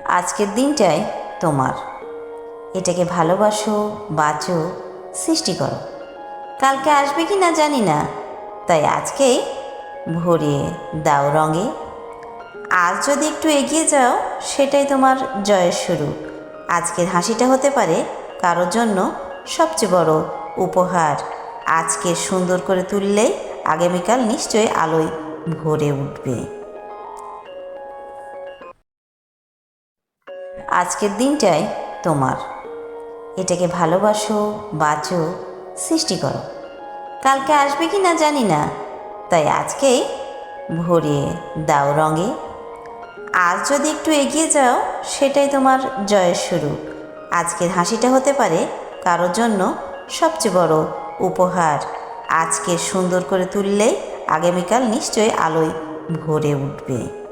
আজকের দিনটাই তোমার। এটাকে ভালোবাসো, বাঁচো, সৃষ্টি করো। কালকে আসবে কি না জানি না, তাই আজকেই ভরিয়ে দাও রঙে। আজ যদি একটু এগিয়ে যাও, সেটাই তোমার জয়ের শুরু। আজকের হাসিটা হতে পারে কারোর জন্য সবচেয়ে বড় উপহার। আজকে সুন্দর করে তুললেই আগামীকাল নিশ্চয়ই আলোয় ভরে উঠবে। আজকের দিনটাই তোমার। এটাকে ভালোবাসো, বাঁচো, সৃষ্টি করো। কালকে আসবে কি না জানি না, তাই আজকেই ভরিয়ে দাও রঙে। আজ যদি একটু এগিয়ে যাও, সেটাই তোমার জয়ের শুরু। আজকের হাসিটা হতে পারে কারোর জন্য সবচেয়ে বড় উপহার। আজকে সুন্দর করে তুললেই আগামীকাল নিশ্চয়ই আলোয় ভরে উঠবে।